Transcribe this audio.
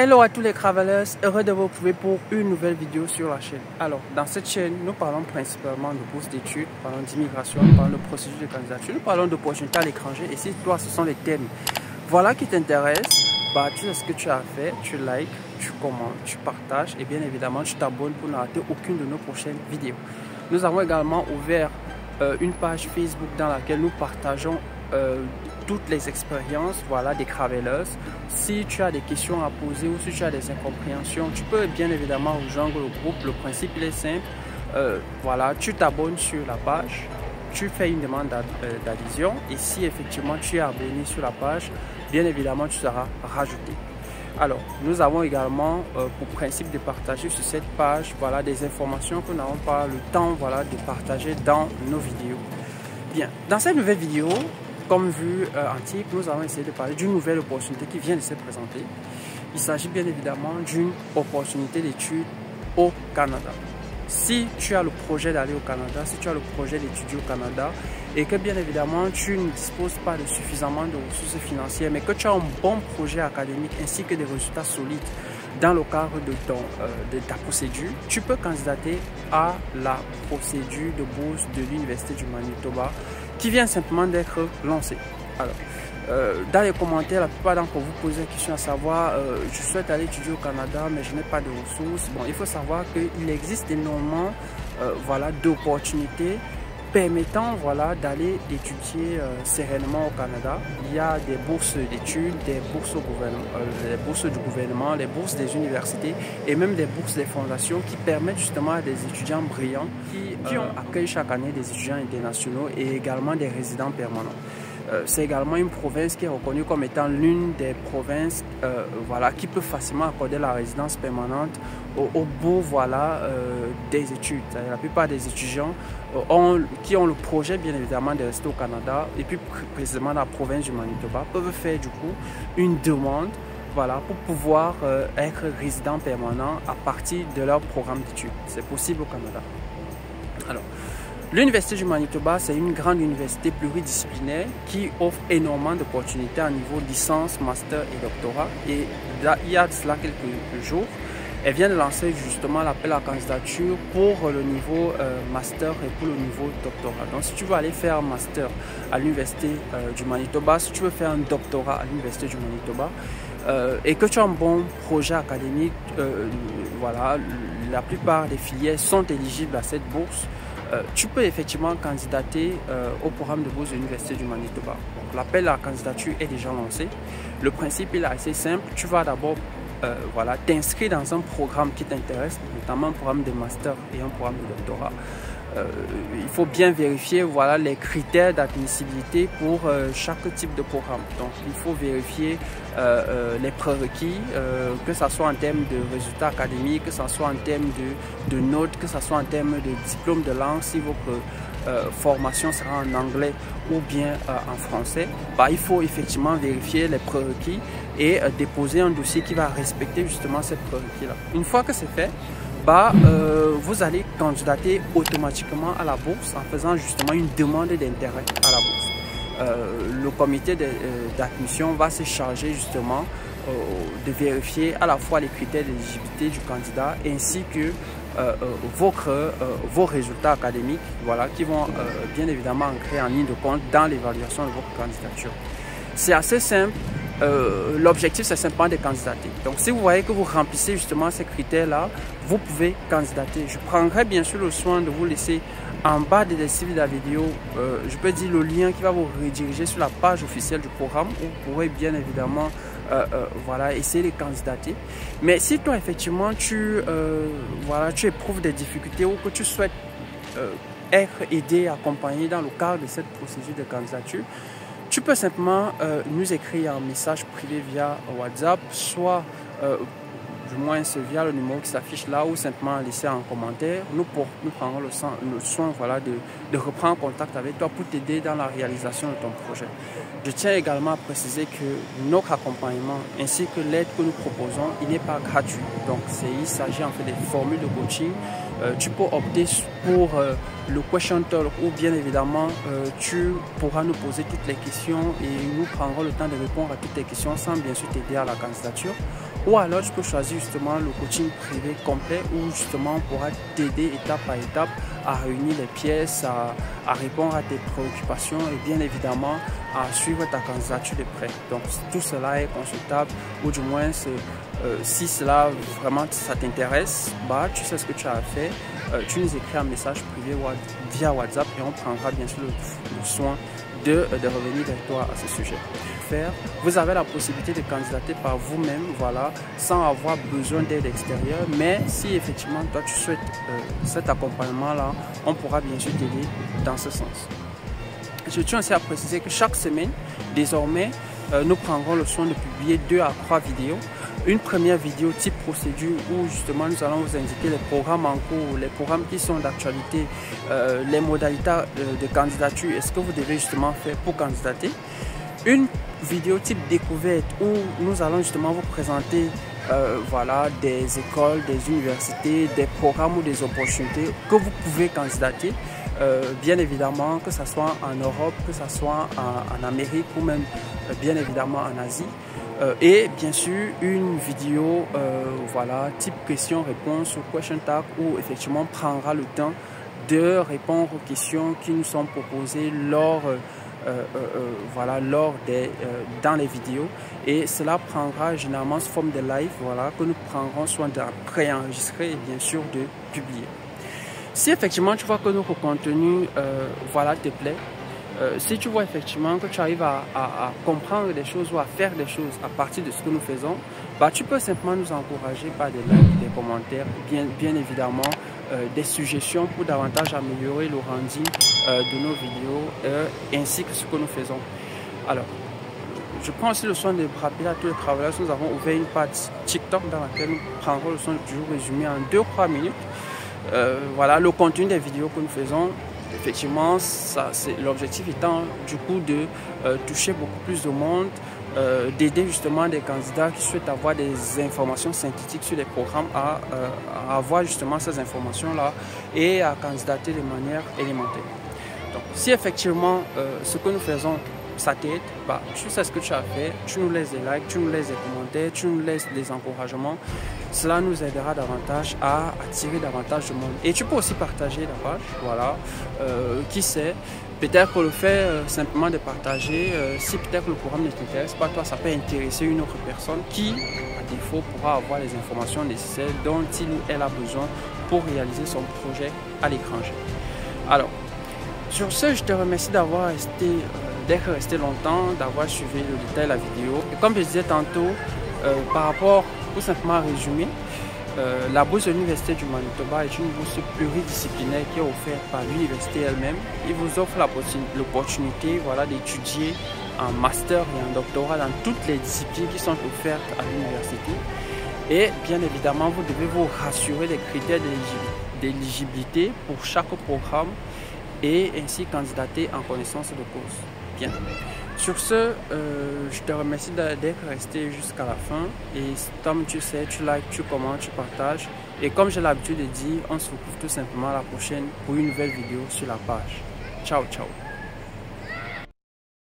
Hello à tous les travelers, heureux de vous retrouver pour une nouvelle vidéo sur la chaîne. Alors, dans cette chaîne, nous parlons principalement de bourse d'études, nous parlons d'immigration, nous parlons de procédure de candidature, nous parlons d'opportunités à l'étranger. Et si toi, ce sont les thèmes voilà qui t'intéressent, bah, tu sais ce que tu as à faire, tu likes, tu commentes, tu partages et bien évidemment, tu t'abonnes pour ne rater aucune de nos prochaines vidéos. Nous avons également ouvert une page Facebook dans laquelle nous partageons toutes les expériences des travelers. Si tu as des questions à poser ou si tu as des incompréhensions, tu peux bien évidemment rejoindre le groupe. Le principe il est simple. Tu t'abonnes sur la page, tu fais une demande d'adhésion et si effectivement tu es abonné sur la page, bien évidemment tu seras rajouté. Alors, nous avons également pour principe de partager sur cette page des informations que nous n'avons pas le temps de partager dans nos vidéos. Bien, dans cette nouvelle vidéo, comme vu en titre, nous allons essayer de parler d'une nouvelle opportunité qui vient de se présenter. Il s'agit bien évidemment d'une opportunité d'études au Canada. Si tu as le projet d'aller au Canada, si tu as le projet d'étudier au Canada et que bien évidemment tu ne disposes pas de suffisamment de ressources financières, mais que tu as un bon projet académique ainsi que des résultats solides dans le cadre de ta procédure, tu peux candidater à la procédure de bourse de l'Université du Manitoba qui vient simplement d'être lancée. Alors, dans les commentaires, la plupart d'entre vous posent la question à savoir je souhaite aller étudier au Canada mais je n'ai pas de ressources. Bon, il faut savoir qu'il existe énormément d'opportunités permettant d'aller étudier sereinement au Canada. Il y a des bourses d'études, des bourses au gouvernement, les bourses du gouvernement, les bourses des universités et même des bourses des fondations qui permettent justement à des étudiants brillants qui accueillent chaque année des étudiants internationaux et également des résidents permanents. C'est également une province qui est reconnue comme étant l'une des provinces qui peut facilement accorder la résidence permanente au bout des études. La plupart des étudiants qui ont le projet bien évidemment de rester au Canada et puis précisément dans la province du Manitoba peuvent faire du coup une demande pour pouvoir être résident permanent à partir de leur programme d'études. C'est possible au Canada. Alors, l'Université du Manitoba, c'est une grande université pluridisciplinaire qui offre énormément d'opportunités à niveau licence, master et doctorat. Et là, il y a de cela quelques jours, elle vient de lancer justement l'appel à candidature pour le niveau master et pour le niveau doctorat. Donc si tu veux aller faire un master à l'Université du Manitoba, si tu veux faire un doctorat à l'Université du Manitoba et que tu as un bon projet académique, la plupart des filières sont éligibles à cette bourse. Tu peux effectivement candidater au programme de bourse de l'Université du Manitoba. L'appel à la candidature est déjà lancé. Le principe est assez simple. Tu vas d'abord t'inscrire dans un programme qui t'intéresse, notamment un programme de master et un programme de doctorat. Il faut bien vérifier les critères d'admissibilité pour chaque type de programme. Donc il faut vérifier les prérequis, que ce soit en termes de résultats académiques, que ce soit en termes de notes, que ce soit en termes de diplôme de langue, si votre formation sera en anglais ou bien en français. Il faut effectivement vérifier les prérequis et déposer un dossier qui va respecter justement ces prérequis-là. Une fois que c'est fait, vous allez candidater automatiquement à la bourse en faisant justement une demande d'intérêt à la bourse. Le comité d'admission va se charger justement de vérifier à la fois les critères d'éligibilité du candidat ainsi que vos résultats académiques qui vont bien évidemment entrer en ligne de compte dans l'évaluation de votre candidature. C'est assez simple. L'objectif c'est simplement de candidater. Donc si vous voyez que vous remplissez justement ces critères là, vous pouvez candidater. Je prendrai bien sûr le soin de vous laisser en bas de la description de la vidéo, je peux dire le lien qui va vous rediriger sur la page officielle du programme où vous pourrez bien évidemment essayer de candidater. Mais si toi effectivement tu éprouves des difficultés ou que tu souhaites être aidé, accompagné dans le cadre de cette procédure de candidature, tu peux simplement nous écrire un message privé via WhatsApp, soit du moins via le numéro qui s'affiche là ou simplement laisser un commentaire. Nous prendrons le soin de reprendre contact avec toi pour t'aider dans la réalisation de ton projet. Je tiens également à préciser que notre accompagnement ainsi que l'aide que nous proposons, il n'est pas gratuit. Donc il s'agit en fait des formules de coaching. Tu peux opter pour le question talk où bien évidemment tu pourras nous poser toutes les questions et nous prendrons le temps de répondre à toutes les questions sans bien sûr t'aider à la candidature. Ou alors tu peux choisir justement le coaching privé complet où justement on pourra t'aider étape par étape à réunir les pièces, à répondre à tes préoccupations et bien évidemment à suivre ta candidature de près. Donc tout cela est consultable, ou du moins si cela vraiment ça t'intéresse, tu sais ce que tu as à faire. Tu nous écris un message privé via WhatsApp et on prendra bien sûr le soin de revenir vers toi à ce sujet. Vous avez la possibilité de candidater par vous-même, voilà, sans avoir besoin d'aide extérieure. Mais si effectivement toi tu souhaites cet accompagnement-là, on pourra bien sûr t'aider dans ce sens. Je tiens aussi à préciser que chaque semaine, désormais, nous prendrons le soin de publier 2 à 3 vidéos. Une première vidéo type procédure où justement nous allons vous indiquer les programmes en cours, les programmes qui sont d'actualité, les modalités de candidature et ce que vous devez justement faire pour candidater. Une vidéo type découverte où nous allons justement vous présenter voilà, des écoles, des universités, des programmes ou des opportunités que vous pouvez candidater. Bien évidemment, que ce soit en Europe, que ce soit en Amérique ou même bien évidemment en Asie. Et bien sûr, une vidéo voilà, type question-réponse ou question tag où effectivement on prendra le temps de répondre aux questions qui nous sont proposées voilà, dans les vidéos. Et cela prendra généralement sous forme de live, voilà, que nous prendrons soin de préenregistrer et bien sûr de publier. Si effectivement tu vois que notre contenu voilà, te plaît, si tu vois effectivement que tu arrives à comprendre des choses ou à faire des choses à partir de ce que nous faisons, tu peux simplement nous encourager par des likes, des commentaires, bien évidemment des suggestions pour davantage améliorer le rendu de nos vidéos ainsi que ce que nous faisons. Alors, je prends aussi le soin de rappeler à tous les travailleurs que nous avons ouvert une page TikTok dans laquelle nous prendrons le soin de toujours résumer en 2-3 minutes. Voilà le contenu des vidéos que nous faisons. Effectivement, l'objectif étant du coup de toucher beaucoup plus de monde, d'aider justement des candidats qui souhaitent avoir des informations synthétiques sur les programmes à avoir justement ces informations-là et à candidater de manière élémentaire. Donc, si effectivement ce que nous faisons ça t'aide, tu sais ce que tu as fait, tu nous laisses des likes, tu nous laisses des commentaires, tu nous laisses des encouragements. Cela nous aidera davantage à attirer davantage de monde. Et tu peux aussi partager la page, voilà, qui sait, peut-être que le fait simplement de partager, si peut-être le programme ne t'intéresse pas, toi, ça peut intéresser une autre personne qui, à défaut, pourra avoir les informations nécessaires dont il ou elle a besoin pour réaliser son projet à l'étranger. Alors, sur ce, je te remercie d'être resté longtemps, d'avoir suivi le détail de la vidéo. Et comme je disais tantôt, par rapport, tout simplement à résumer, la bourse de l'Université du Manitoba est une bourse pluridisciplinaire qui est offerte par l'université elle-même. Il vous offre l'opportunité, voilà, d'étudier en master et en doctorat dans toutes les disciplines qui sont offertes à l'université. Et bien évidemment, vous devez vous rassurer des critères d'éligibilité pour chaque programme et ainsi candidater en connaissance de cause. Bien. Sur ce, je te remercie d'être resté jusqu'à la fin. Et comme tu sais, tu likes, tu commentes, tu partages. Et comme j'ai l'habitude de dire, on se retrouve tout simplement à la prochaine pour une nouvelle vidéo sur la page. Ciao, ciao.